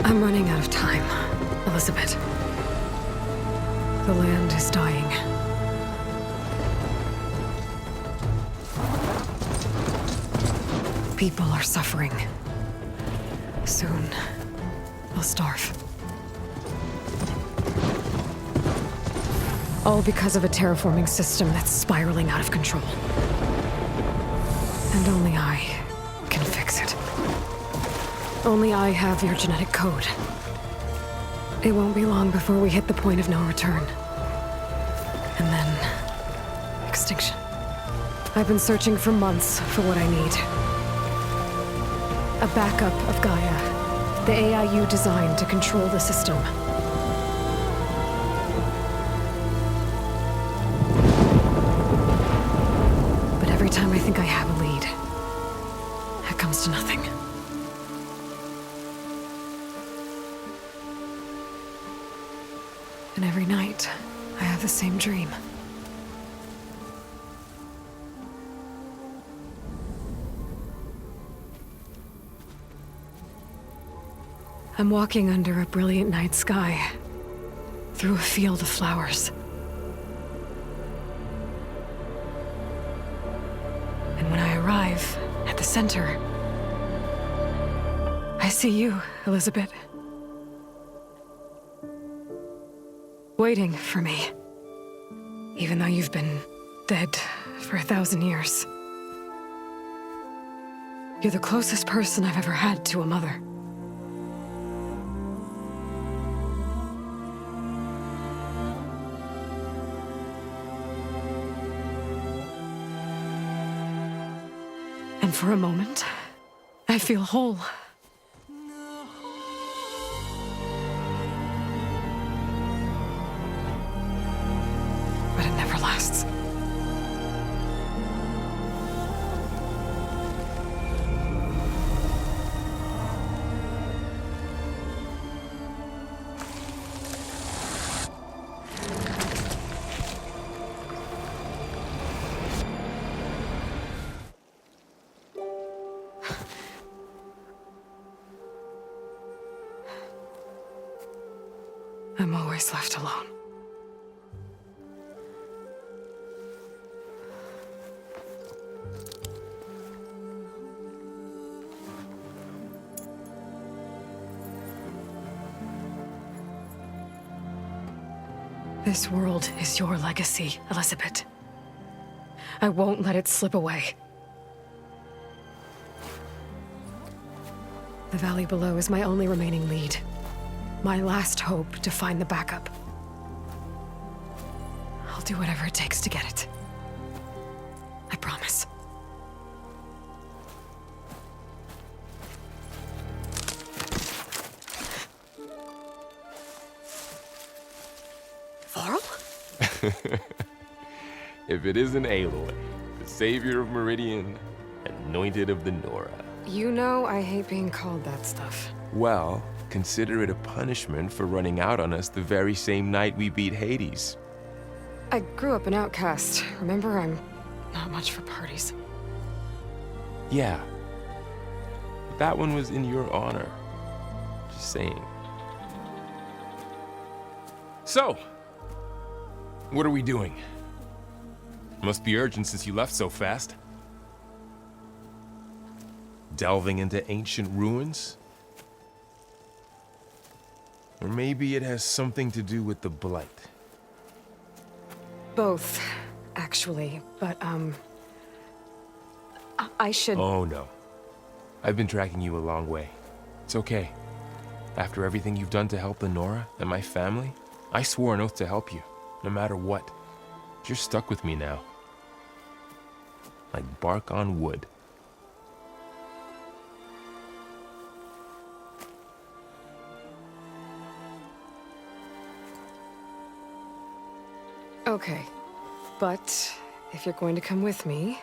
I'm running out of time, Elizabeth. The land is dying. People are suffering. Soon, they'll starve. All because of a terraforming system that's spiraling out of control. And only I can fix it. Only I have your genetic code. It won't be long before we hit the point of no return. And then... extinction. I've been searching for months for what I need. A backup of Gaia. The AI you designed to control the system. But every time I think I have a lead, it comes to nothing. And every night, I have the same dream. I'm walking under a brilliant night sky, through a field of flowers. And when I arrive at the center, I see you, Elizabeth. Waiting for me. Even though you've been dead for 1,000 years. You're the closest person I've ever had to a mother. And for a moment, I feel whole. But it never lasts. I'm always left alone. This world is your legacy, Elizabeth. I won't let it slip away. The valley below is my only remaining lead. My last hope to find the backup. I'll do whatever it takes to get it. I promise. Varg? If it isn't Aloy, the savior of Meridian, anointed of the Nora. You know I hate being called that stuff. Well, consider it a punishment for running out on us the very same night we beat Hades. I grew up an outcast. Remember, I'm not much for parties. Yeah. But that one was in your honor. Just saying. So, what are we doing? Must be urgent since you left so fast. Delving into ancient ruins? Or maybe it has something to do with the Blight. Both, actually, but, I should... Oh, no. I've been tracking you a long way. It's okay. After everything you've done to help the Nora and my family, I swore an oath to help you, no matter what. You're stuck with me now. Like bark on wood. Okay, but if you're going to come with me,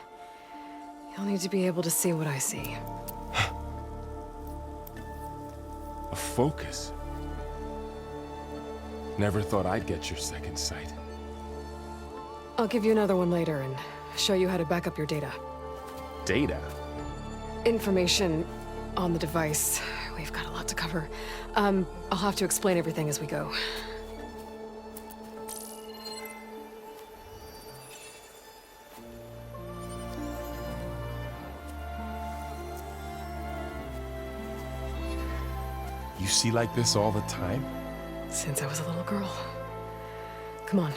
you'll need to be able to see what I see. A focus? Never thought I'd get your second sight. I'll give you another one later and show you how to back up your data. Data? Information on the device we've got a lot to cover. I'll have to explain everything as we go. You see like this all the time? Since I was a little girl. Come on.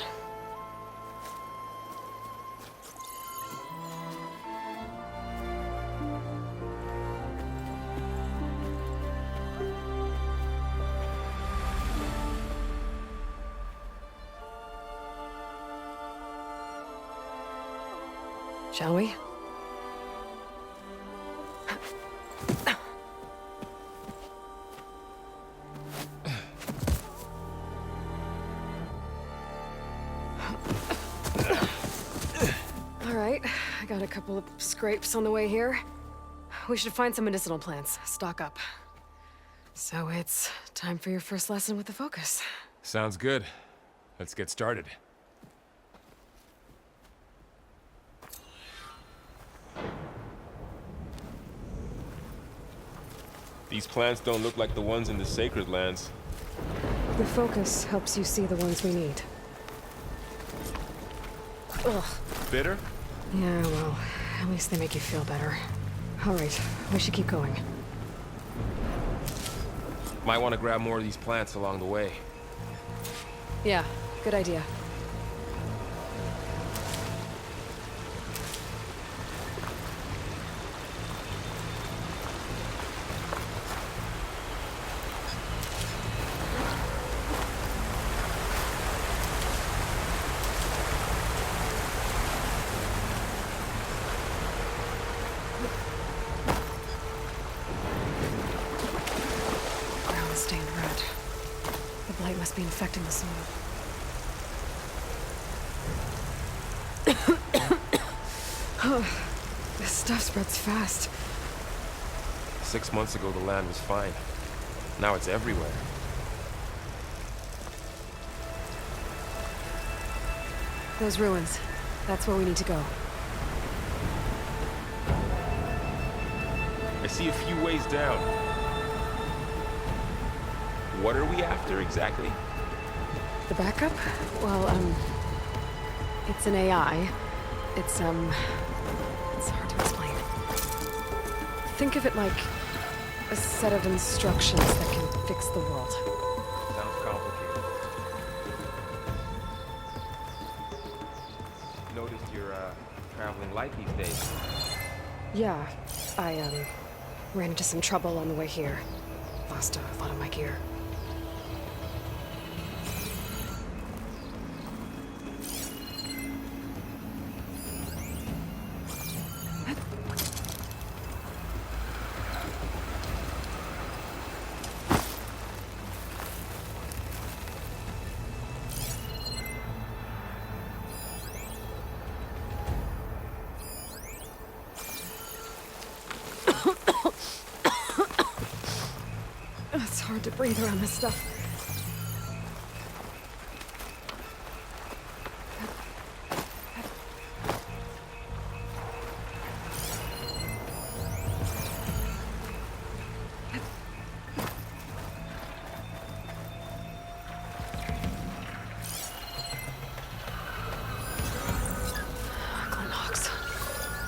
Shall we? All right, I got a couple of scrapes on the way here. We should find some medicinal plants, stock up. So it's time for your first lesson with the focus. Sounds good. Let's get started. These plants don't look like the ones in the sacred lands. The focus helps you see the ones we need. Ugh. Bitter? Yeah, well, at least they make you feel better. All right, we should keep going. Might want to grab more of these plants along the way. Yeah, good idea. Stained red. The blight must be infecting the soil. This stuff spreads fast. 6 months ago, the land was fine. Now it's everywhere. Those ruins. That's where we need to go. I see a few ways down. What are we after exactly? The backup? Well, it's an AI. It's hard to explain. Think of it like a set of instructions that can fix the world. Sounds complicated. Noticed you're, traveling light these days. Yeah, I, ran into some trouble on the way here. Lost a lot of my gear. It's hard to breathe around this stuff.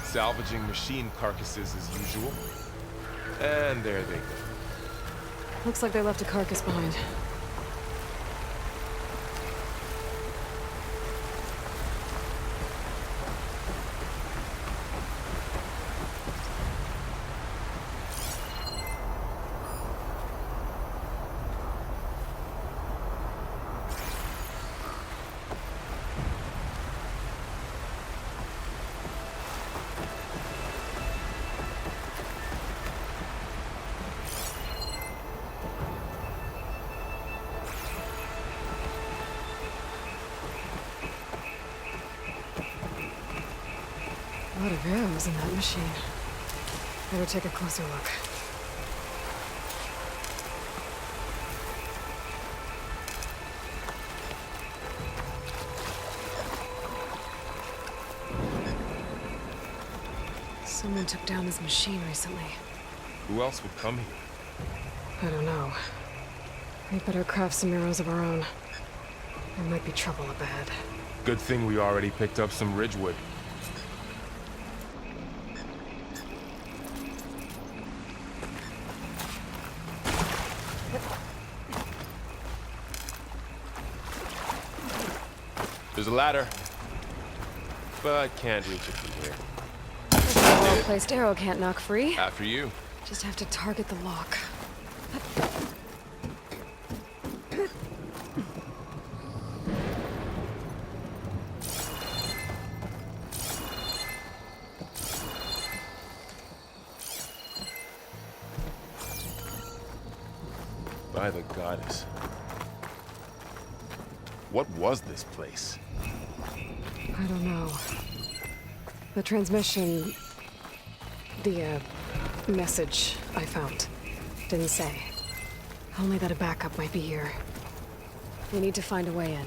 Salvaging machine carcasses as usual. And there they go. Looks like they left a carcass behind. A lot of arrows in that machine. Better take a closer look. Someone took down this machine recently. Who else would come here? I don't know. We better craft some arrows of our own. There might be trouble ahead. Good thing we already picked up some ridgewood. There's a ladder, but can't reach it from here. A well-placed arrow can't knock free. After you. Just have to target the lock. By the goddess. What was this place? I don't know. The transmission... The, message I found didn't say. Only that a backup might be here. We need to find a way in.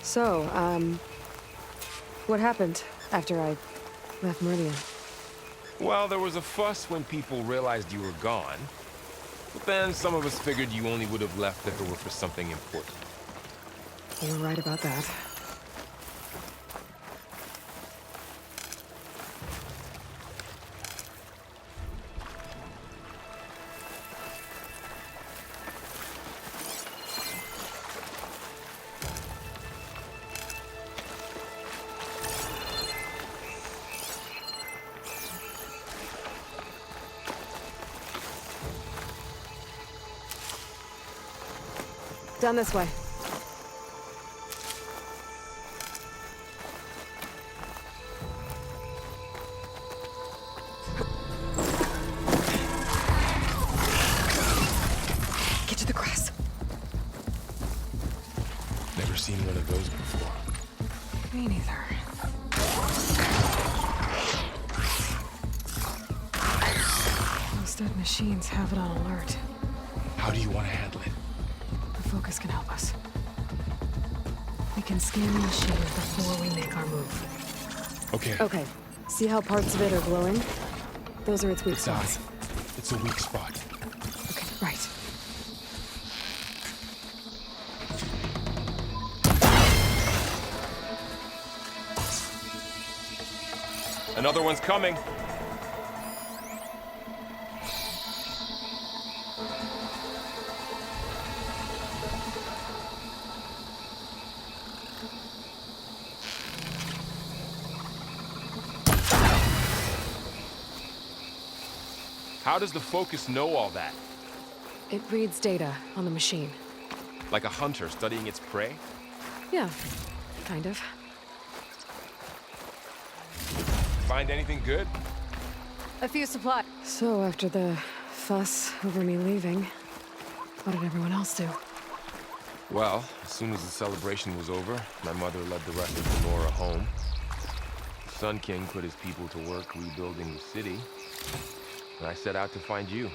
So, what happened after I left Meridian? Well, there was a fuss when people realized you were gone. But then some of us figured you only would have left if it were for something important. You were right about that. Down this way. Get to the grass. Never seen one of those before. Me neither. Those dead machines have it on alert. How do you want to handle it? The focus can help us. We can scan the machine before we make our move. Okay. Okay. See how parts of it are glowing? Those are its weak spots. It's a weak spot. Okay, right. Another one's coming. How does the focus know all that? It reads data on the machine. Like a hunter studying its prey? Yeah, kind of. Find anything good? A few supplies. So after the fuss over me leaving, what did everyone else do? Well, as soon as the celebration was over, my mother led the rest of the Nora home. The Sun King put his people to work rebuilding the city, and I set out to find you.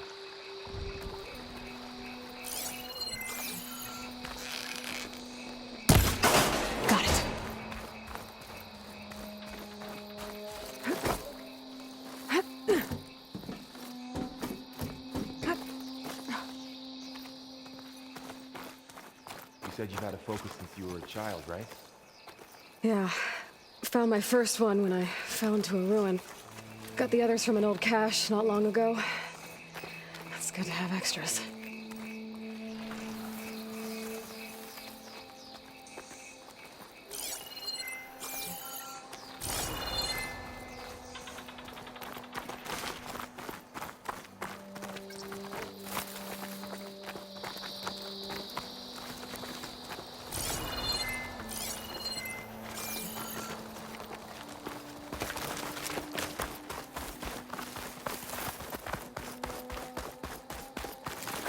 Got it. You said you've had a focus since you were a child, right? Yeah. Found my first one when I fell into a ruin. Got the others from an old cache not long ago. It's good to have extras.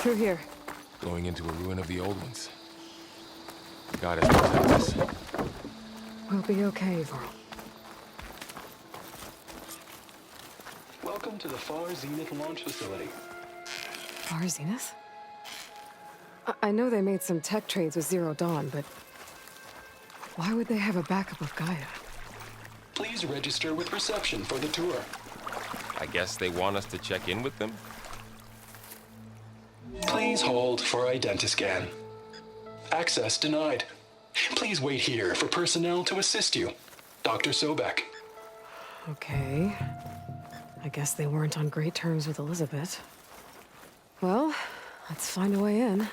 Through here. Going into a ruin of the old ones. Got it. Protect us. We'll be okay, Varl. Welcome to the Far Zenith launch facility. Far Zenith? I know they made some tech trades with Zero Dawn, but why would they have a backup of Gaia? Please register with reception for the tour. I guess they want us to check in with them? Please hold for identiscan. Access denied. Please wait here for personnel to assist you. Dr. Sobek. Okay. I guess they weren't on great terms with Elizabeth. Well, let's find a way in.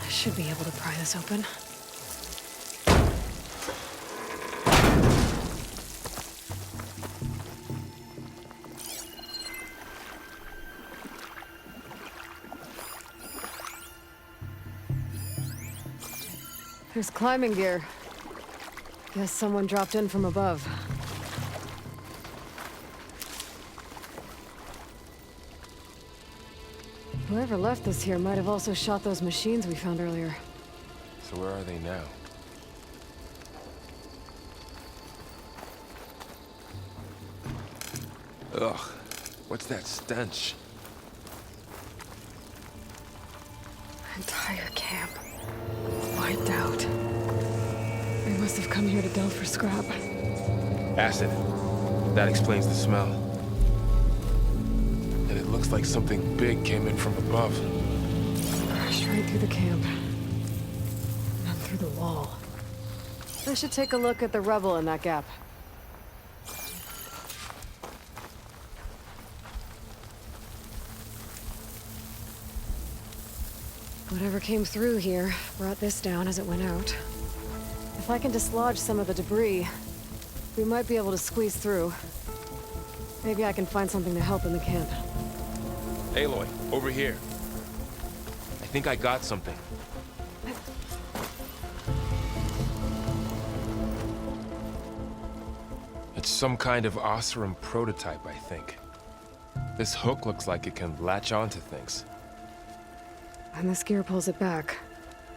I should be able to pry this open. There's climbing gear. Guess someone dropped in from above. Whoever left this here might have also shot those machines we found earlier. So where are they now? Ugh, what's that stench? Entire camp. Wiped out. They must have come here to delve for scrap. Acid. That explains the smell. And it looks like something big came in from above. Crashed right through the camp. And then through the wall. I should take a look at the rubble in that gap. Whatever came through here brought this down as it went out. If I can dislodge some of the debris, we might be able to squeeze through. Maybe I can find something to help in the camp. Aloy, over here. I think I got something. It's some kind of Oseram prototype, I think. This hook looks like it can latch onto things. And this gear pulls it back.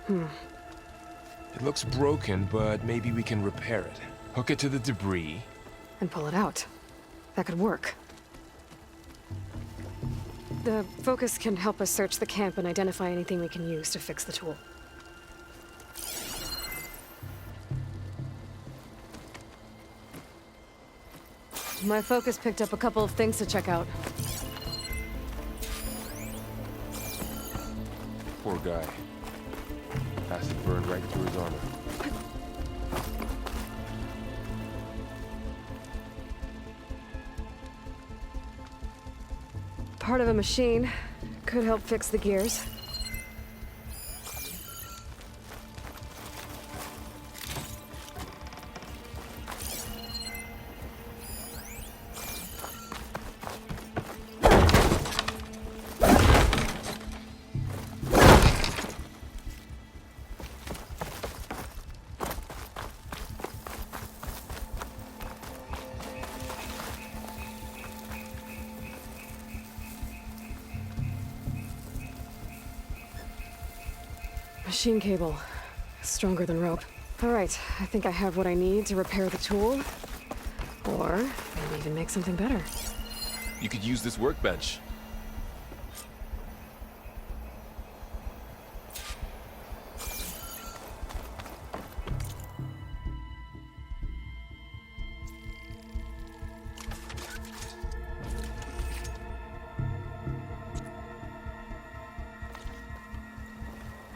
It looks broken, but maybe we can repair it. Hook it to the debris. And pull it out. That could work. The focus can help us search the camp and identify anything we can use to fix the tool. My focus picked up a couple of things to check out. Poor guy. Acid burned right through his armor. Part of a machine. Could help fix the gears. Machine cable. Stronger than rope. All right, I think I have what I need to repair the tool. Or maybe even make something better. You could use this workbench.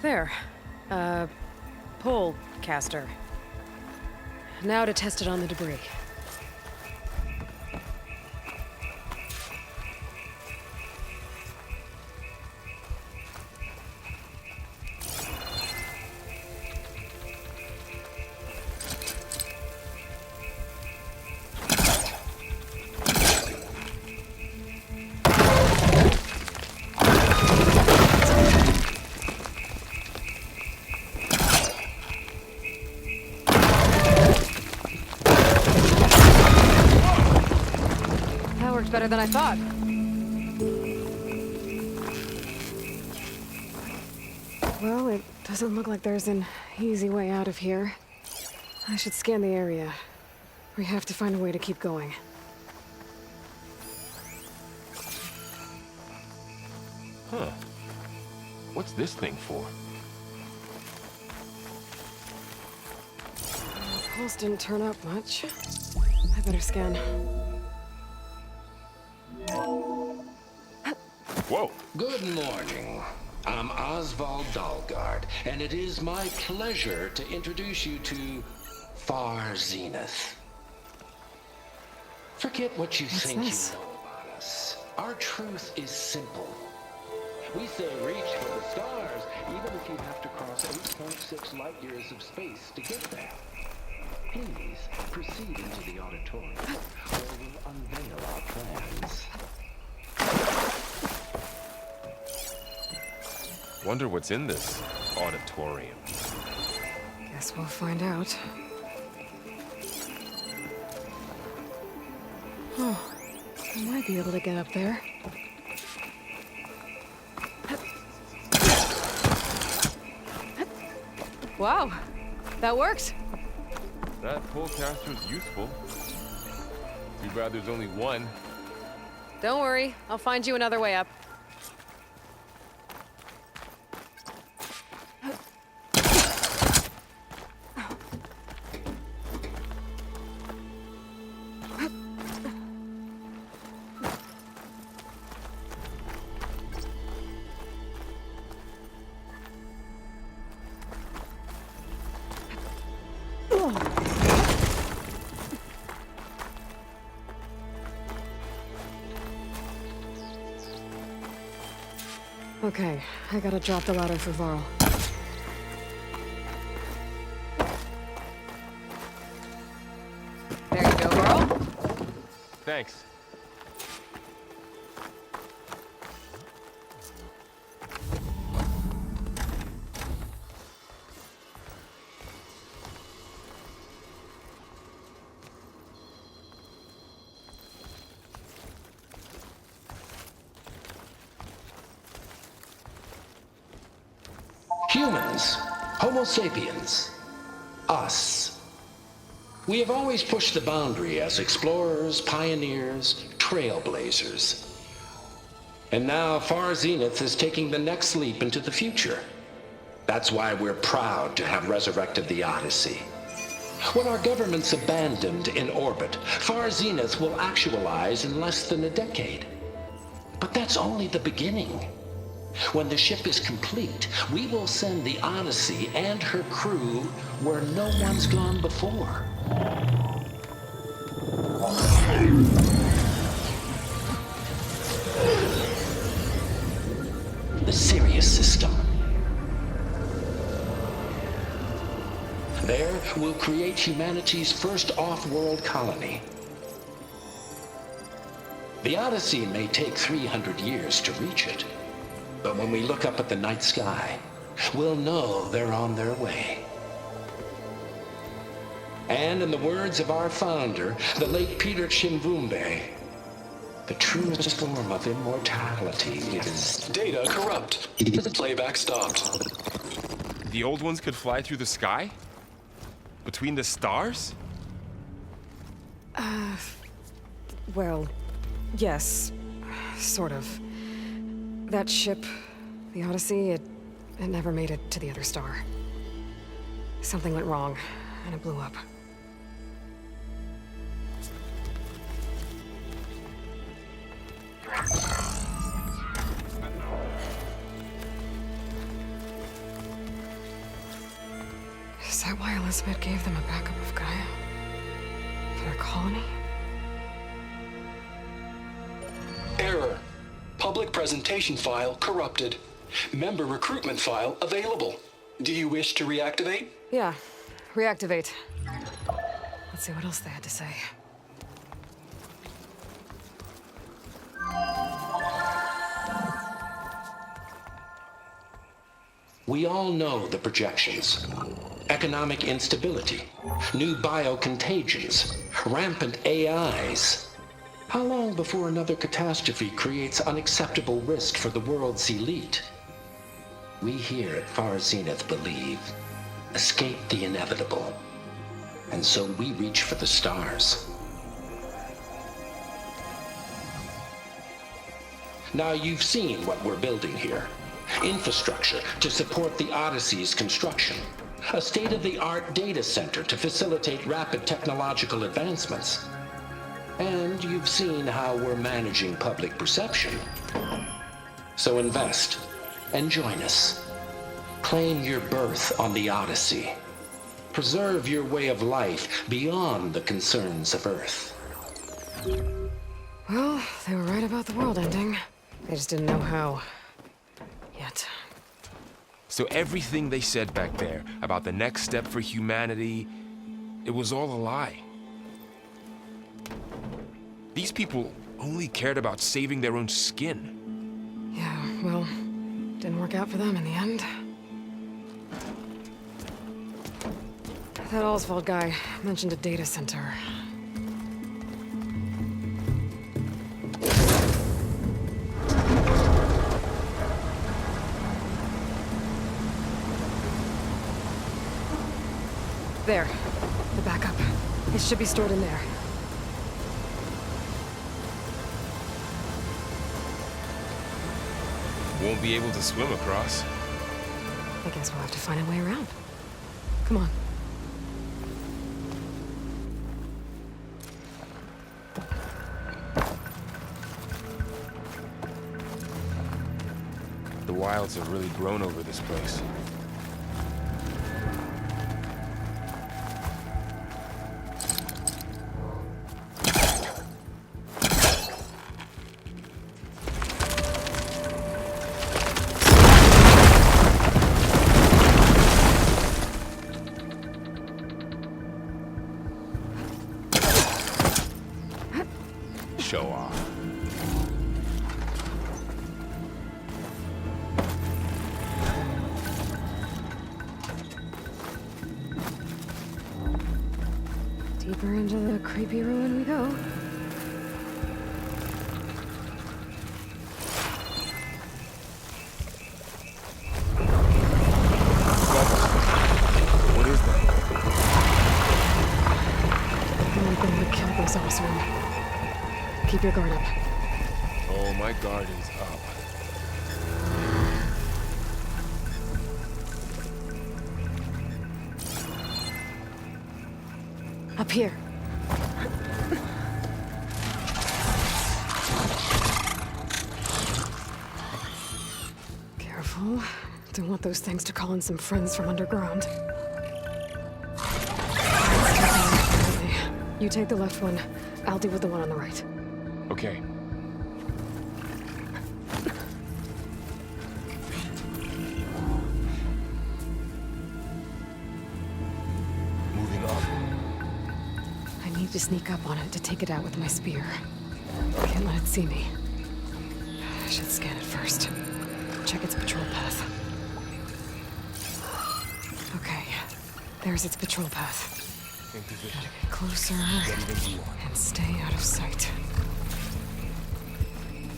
There. Pole caster. Now to test it on the debris. Better than I thought. Well, it doesn't look like there's an easy way out of here. I should scan the area. We have to find a way to keep going. Huh. What's this thing for? Pulse didn't turn up much. I better scan. Whoa! Good morning. I'm Oswald Dalgard, and it is my pleasure to introduce you to Far Zenith. Forget what you think this? you know about us. Our truth is simple. We say reach for the stars, even if you have to cross 8.6 light years of space to get there. Please proceed into the auditorium, where we'll unveil our plans. Wonder what's in this auditorium. Guess we'll find out. Oh, I might be able to get up there. Wow, that worked. That pullcaster's useful. Too bad there's only one. Don't worry, I'll find you another way up. Okay, I gotta drop the ladder for Varl. There you go, Varl. Thanks. Humans, Homo sapiens, us. We have always pushed the boundary as explorers, pioneers, trailblazers. And now Far Zenith is taking the next leap into the future. That's why we're proud to have resurrected the Odyssey. What our governments abandoned in orbit, Far Zenith will actualize in less than a decade. But that's only the beginning. When the ship is complete, we will send the Odyssey and her crew where no one's gone before. The Sirius system. There, we'll create humanity's first off-world colony. The Odyssey may take 300 years to reach it. But when we look up at the night sky, we'll know they're on their way. And in the words of our founder, the late Peter Chimvumbe, the truest form of immortality is... Data corrupt. Playback stopped. The old ones could fly through the sky? Between the stars? Well, yes, sort of. That ship, the Odyssey, it never made it to the other star. Something went wrong, and it blew up. Is that why Elizabeth gave them a backup of Gaia? For their colony? Error. Public presentation file corrupted. Member recruitment file available. Do you wish to reactivate? Yeah, reactivate. Let's see what else they had to say. We all know the projections. Economic instability, new biocontagions, rampant AIs. How long before another catastrophe creates unacceptable risk for the world's elite? We here at Far Zenith believe, escape the inevitable. And so we reach for the stars. Now you've seen what we're building here. Infrastructure to support the Odyssey's construction. A state-of-the-art data center to facilitate rapid technological advancements. And you've seen how we're managing public perception. So invest and join us. Claim your berth on the Odyssey. Preserve your way of life beyond the concerns of Earth. Well, they were right about the world ending. They just didn't know how. Yet. So everything they said back there about the next step for humanity, it was all a lie. These people only cared about saving their own skin. Yeah, well, didn't work out for them in the end. That Oswald guy mentioned a data center. There. The backup. It should be stored in there. Won't be able to swim across. I guess we'll have to find a way around. Come on. The wilds have really grown over this place. Show off. Deeper into the creepy ruin we go. What is that? The only thing that killed those Oswald. Keep your guard up. Oh, my guard is up. Up here. Careful. Don't want those things to call in some friends from underground. You take the left one. I'll deal with the one on the right. Okay. Moving up. I need to sneak up on it to take it out with my spear. Can't let it see me. I should scan it first. Check its patrol path. Okay. There's its patrol path. In position. Gotta get closer Ready when you are. and stay out of sight.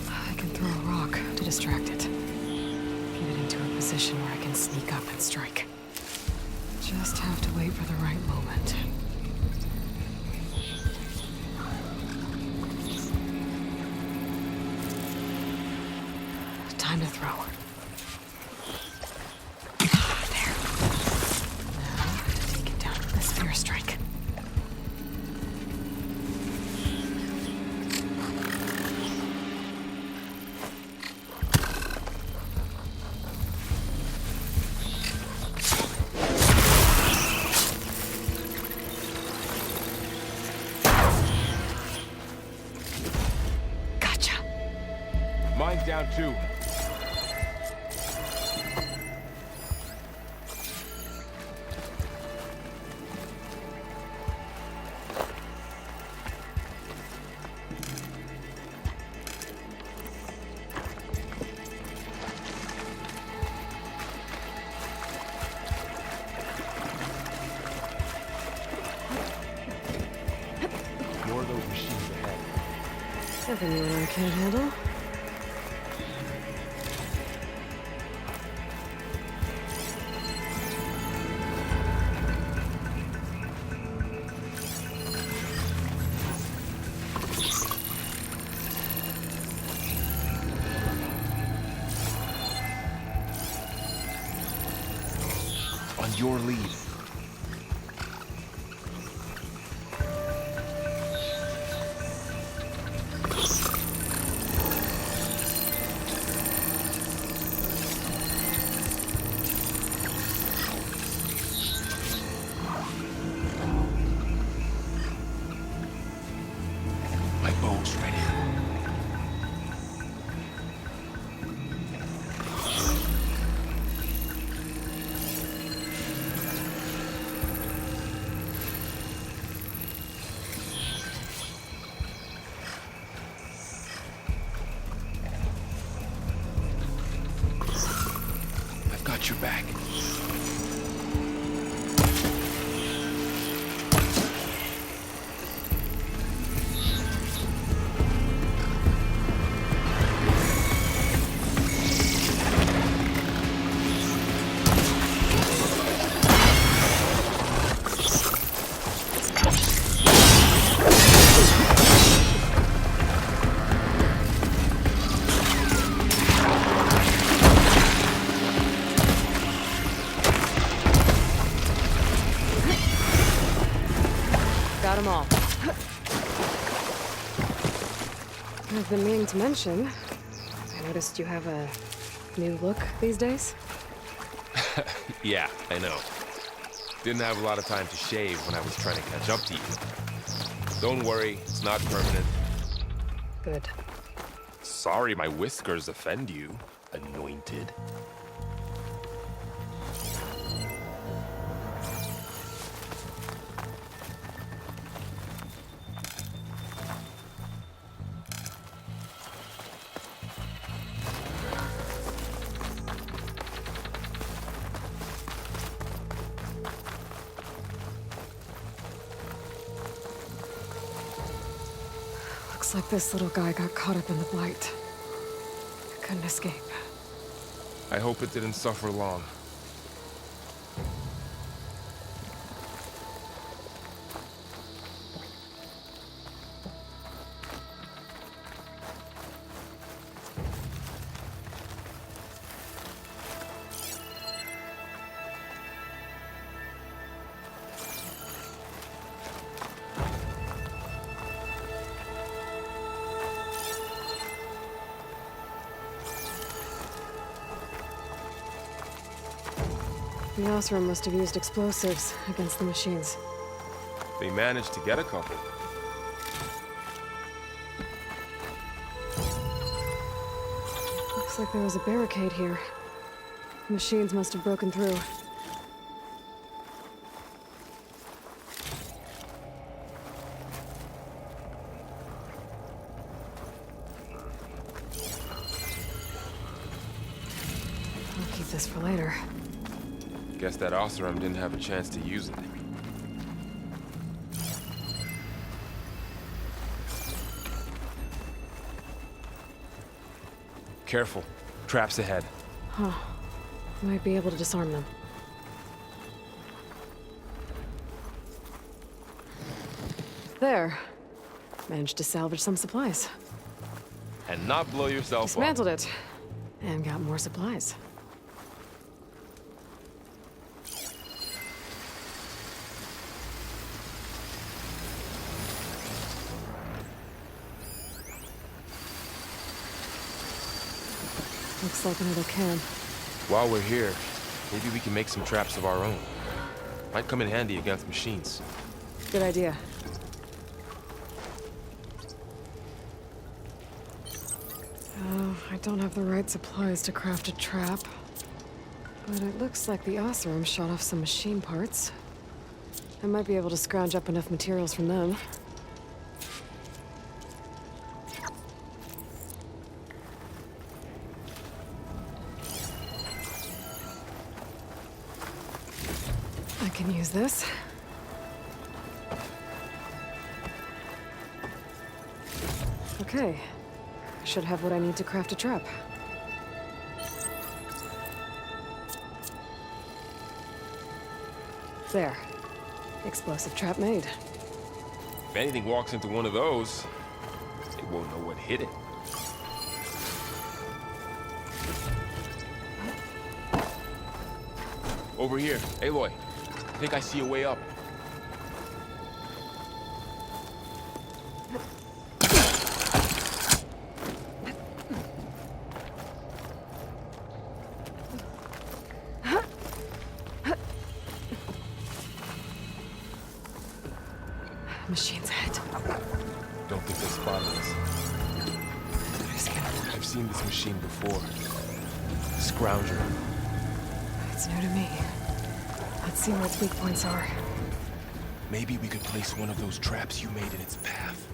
I can throw a rock to distract it. Get it into a position where I can sneak up and strike. Just have to wait for the right moment. Time to throw. There. Now, to take it down with a spear strike. Gotcha. Mine's down too. More of those machines ahead. Nothing you and I can't handle. your lead. My bow's ready. I've got your back. Got them all. I've been meaning to mention, I noticed you have a new look these days. Yeah, I know. Didn't have a lot of time to shave when I was trying to catch up to you. Don't worry, it's not permanent. Good. Sorry my whiskers offend you, anointed. Looks like this little guy got caught up in the blight. Couldn't escape. I hope it didn't suffer long. The Osram must have used explosives against the machines. They managed to get a couple. Looks like there was a barricade here. The machines must have broken through. I'll keep this for later. Guess that Osram didn't have a chance to use it. Careful. Traps ahead. Huh. Might be able to disarm them. There. Managed to salvage some supplies. And not blow yourself up. Dismantled it. And got more supplies. Looks like another can. While we're here, maybe we can make some traps of our own. Might come in handy against machines. Good idea. Oh, I don't have the right supplies to craft a trap. But it looks like the Osram shot off some machine parts. I might be able to scrounge up enough materials from them. I can use this. Okay. I should have what I need to craft a trap. There. Explosive trap made. If anything walks into one of those, it won't know what hit it. Over here. Aloy, I think I see a way up. Machine's head. Don't think they spotted us. I've seen this machine before. Scrounger. It's new to me. Let's see where its weak points are. Maybe we could place one of those traps you made in its path.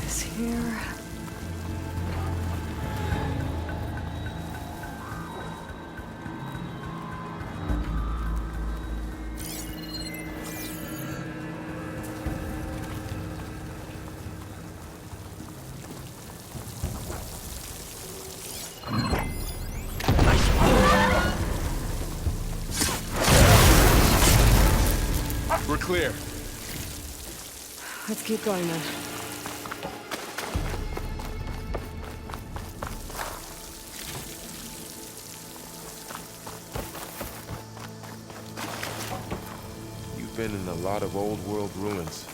This here. We're clear. Let's keep going then. You've been in a lot of old world ruins.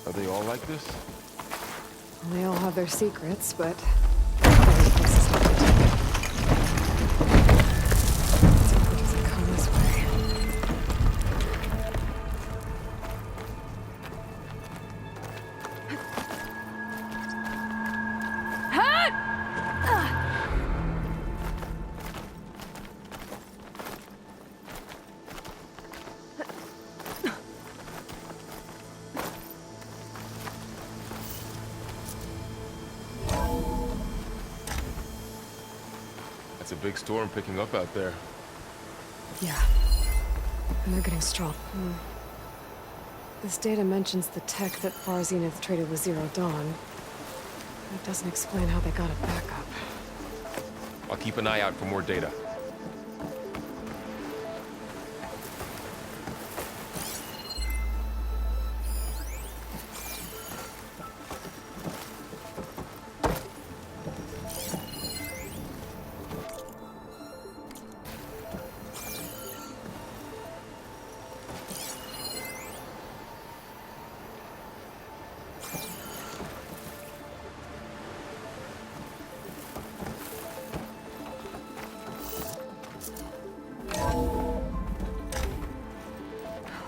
Are they all like this? They all have their secrets, but every place is different. Let's hope it doesn't come this way. It's a big storm picking up out there. Yeah. And they're getting strong. This data mentions the tech that Far Zenith traded with Zero Dawn. It doesn't explain how they got it back up. I'll keep an eye out for more data.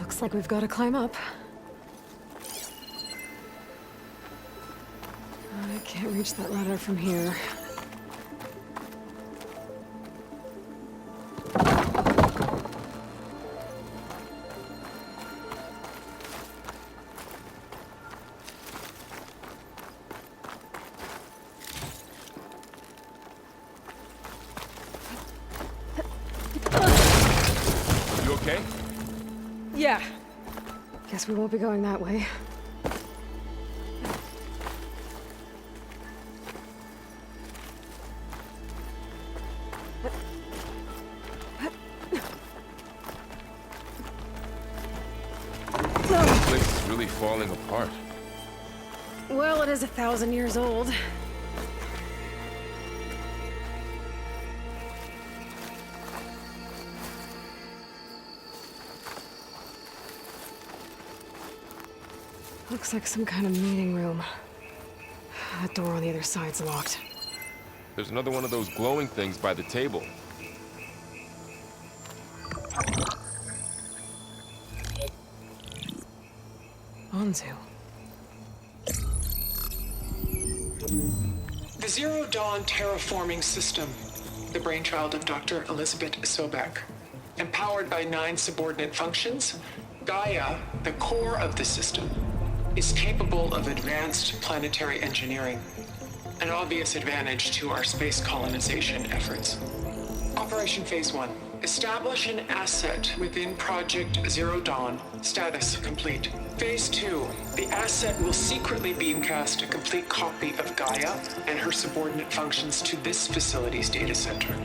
Looks like we've got to climb up. I can't reach that ladder from here. You okay? Yeah. Guess we won't be going that way. This place is really falling apart. Well, it is 1,000 years old. Looks like some kind of meeting room. That door on the other side's locked. There's another one of those glowing things by the table. Anzu. The Zero Dawn terraforming system, the brainchild of Dr. Elizabeth Sobek. Empowered by 9 subordinate functions, Gaia, the core of the system, is capable of advanced planetary engineering, an obvious advantage to our space colonization efforts. Operation Phase 1. Establish an asset within Project Zero Dawn. Status complete. Phase 2. The asset will secretly beamcast a complete copy of Gaia and her subordinate functions to this facility's data center.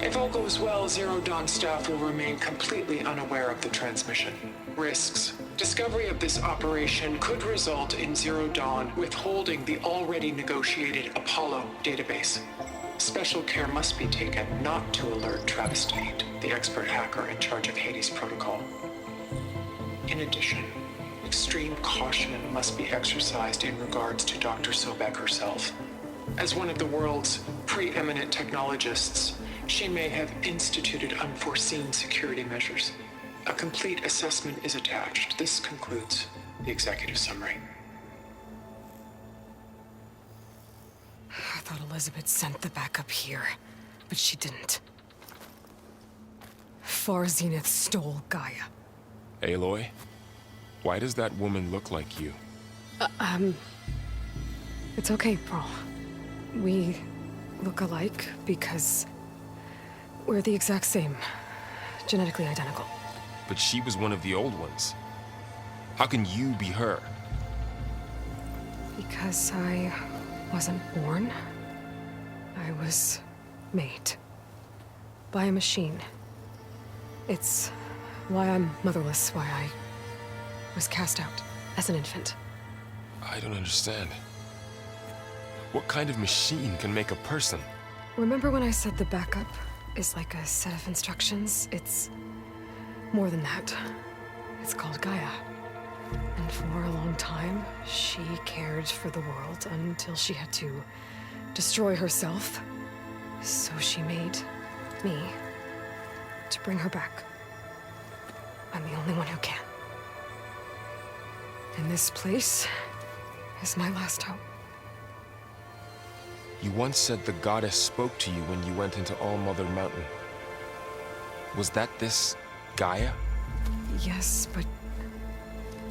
If all goes well, Zero Dawn staff will remain completely unaware of the transmission. Risks. Discovery of this operation could result in Zero Dawn withholding the already negotiated Apollo database. Special care must be taken not to alert Travis Tate, the expert hacker in charge of Hades Protocol. In addition, extreme caution must be exercised in regards to Dr. Sobek herself. As one of the world's preeminent technologists, she may have instituted unforeseen security measures. A complete assessment is attached. This concludes the executive summary. I thought Elizabeth sent the backup here, but she didn't. Far Zenith stole Gaia. Aloy, why does that woman look like you? It's okay, Pearl. We look alike because we're the exact same. Genetically identical. But she was one of the old ones. How can you be her? Because I wasn't born. I was made. By a machine. It's why I'm motherless, why I was cast out as an infant. I don't understand. What kind of machine can make a person? Remember when I said the backup is like a set of instructions? It's more than that. It's called Gaia. And for a long time, she cared for the world until she had to destroy herself. So she made me to bring her back. I'm the only one who can. And this place is my last hope. You once said the goddess spoke to you when you went into All-Mother Mountain. Was that this Gaia? Yes, but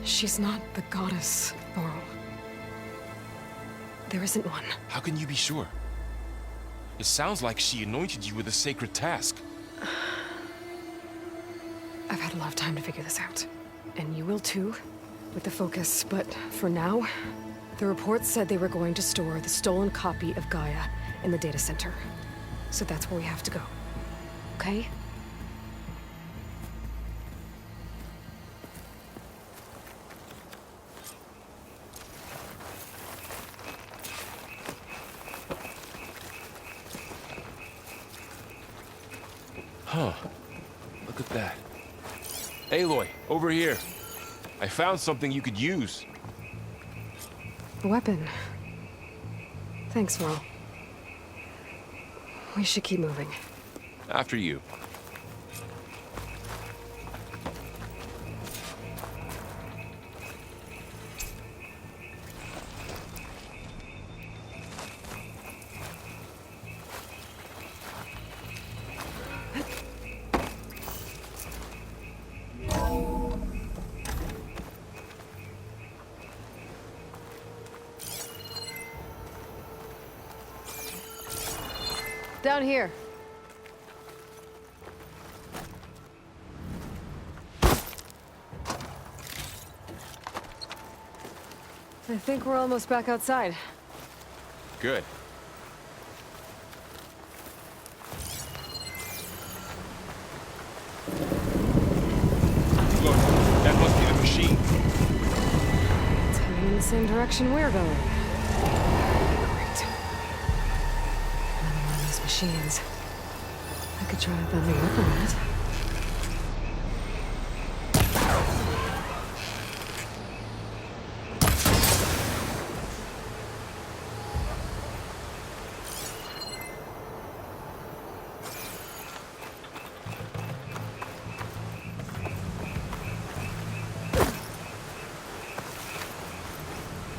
she's not the goddess, Laurel. There isn't one. How can you be sure? It sounds like she anointed you with a sacred task. I've had a lot of time to figure this out. And you will too, with the focus. But for now, the report said they were going to store the stolen copy of Gaia in the data center. So that's where we have to go. Okay? Huh. Look at that. Aloy, over here. I found something you could use. A weapon. Thanks, Merle. We should keep moving. After you. Down here. I think we're almost back outside. Good. Look, that must be the machine. It's heading in the same direction we're going. Great. Another one of those machines. I could try to bend the whip on it.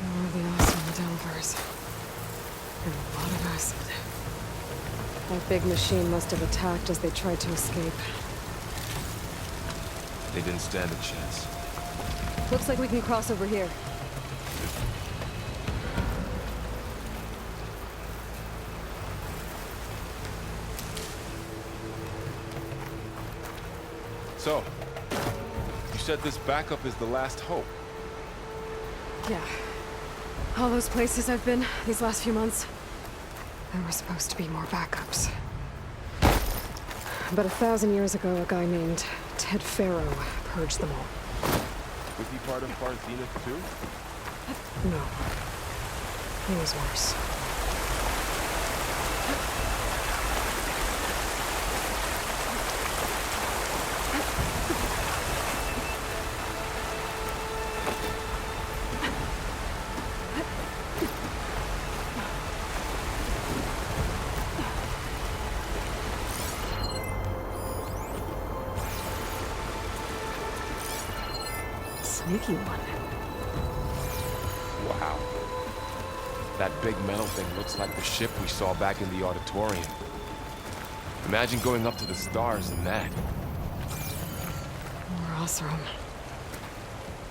More of the awesome developers. And a lot of acid. That big machine must have attacked as they tried to escape. They didn't stand a chance. Looks like we can cross over here. So, you said this backup is the last hope. Yeah. All those places I've been these last few months, there were supposed to be more backups. but 1,000 years ago, a guy named Ted Pharaoh purged them all. Was he part of Far Zenith too? No. He was worse. Sneaky one. Wow. That big metal thing looks like the ship we saw back in the auditorium. Imagine going up to the stars in that. More Osram.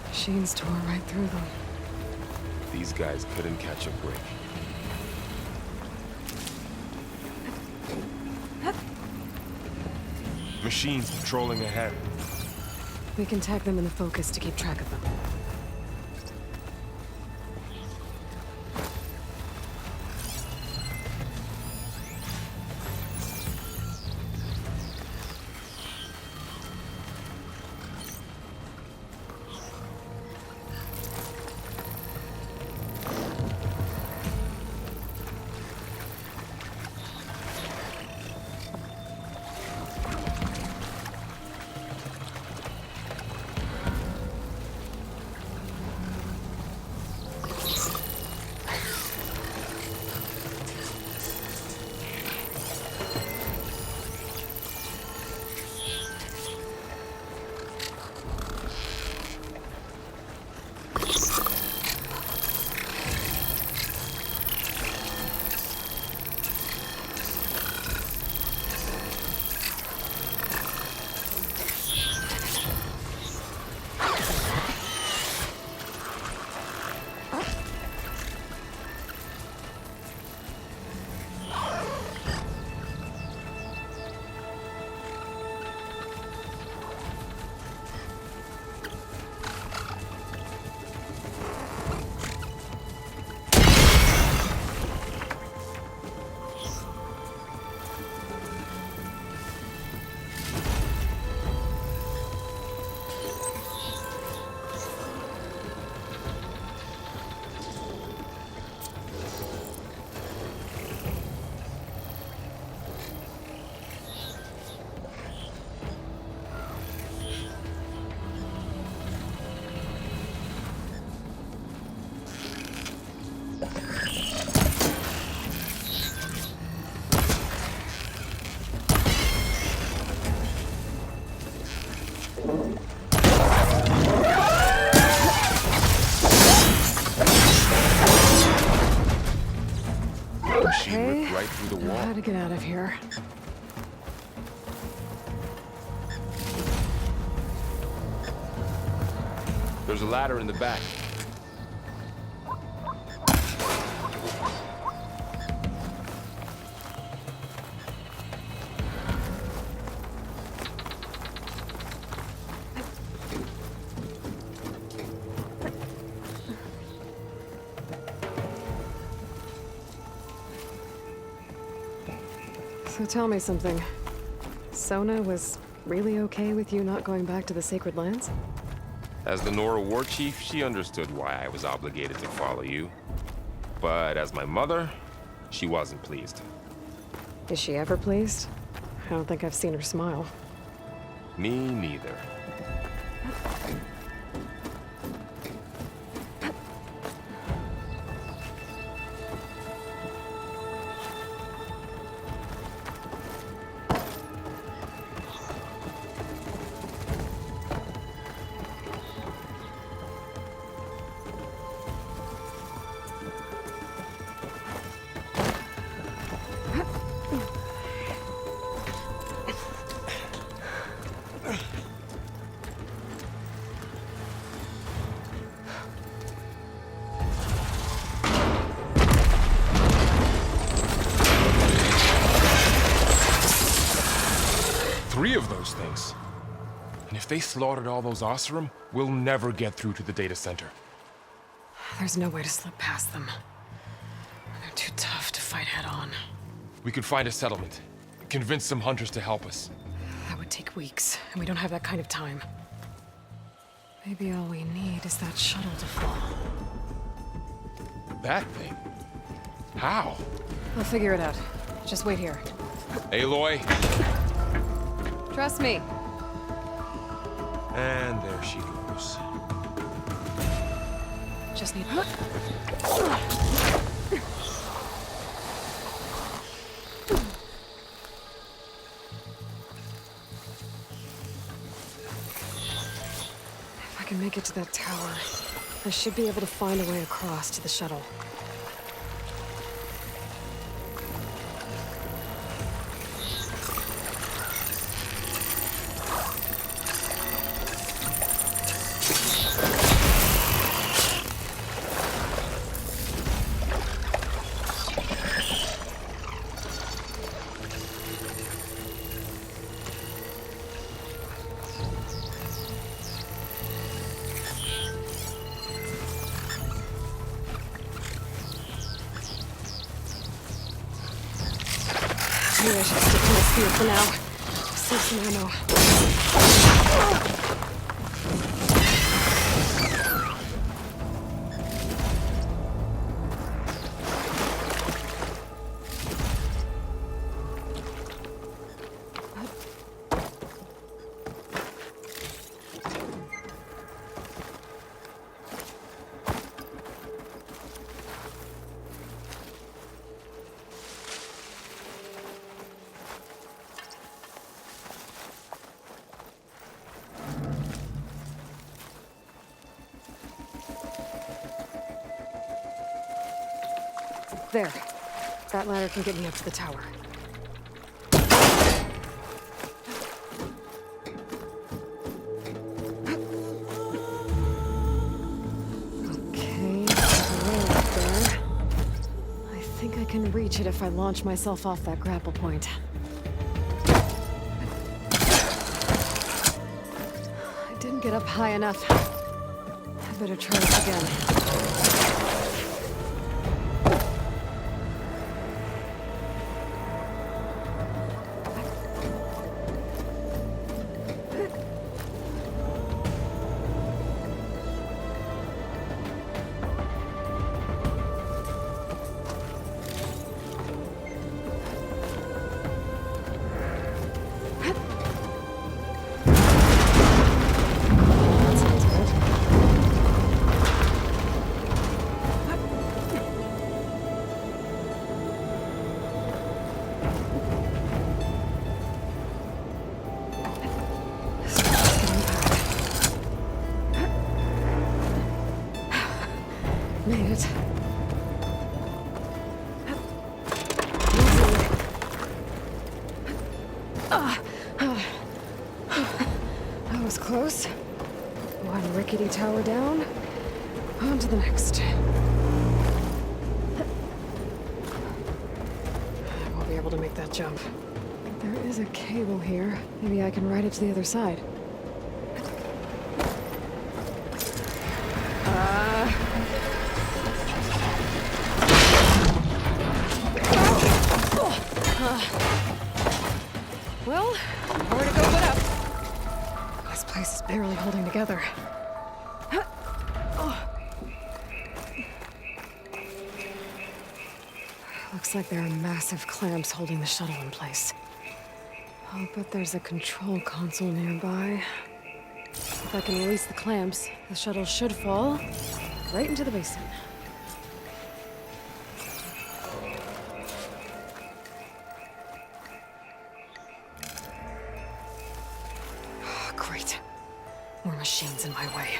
Machines tore right through them. These guys couldn't catch a break. Machines patrolling ahead. We can tag them in the focus to keep track of them. Machine ripped right through the wall. How to get out of here? There's a ladder in the back. So tell me something. Sona was really okay with you not going back to the Sacred Lands? As the Nora war chief, she understood why I was obligated to follow you. But as my mother, she wasn't pleased. Is she ever pleased? I don't think I've seen her smile. Me neither. Three of those things. And if they slaughtered all those Oseram, we'll never get through to the data center. There's no way to slip past them. They're too tough to fight head on. We could find a settlement. Convince some hunters to help us. could take weeks, and we don't have that kind of time. Maybe all we need is that shuttle to fall. That thing? How? I'll figure it out. Just wait here. Aloy! Trust me. And there she goes. Just need... If I can make it to that tower, I should be able to find a way across to the shuttle. Maybe I should stick to my spear for now. Save some ammo. There. That ladder can get me up to the tower. Okay, way up there. I think I can reach it if I launch myself off that grapple point. I didn't get up high enough. I better try this again. Made it. That was close. One rickety tower down. On to the next. I won't be able to make that jump. There is a cable here. Maybe I can ride it to the other side. Well, nowhere to go but up. This place is barely holding together. Looks like there are massive clamps holding the shuttle in place. I'll bet there's a control console nearby. If I can release the clamps, the shuttle should fall right into the basin. Great. More machines in my way.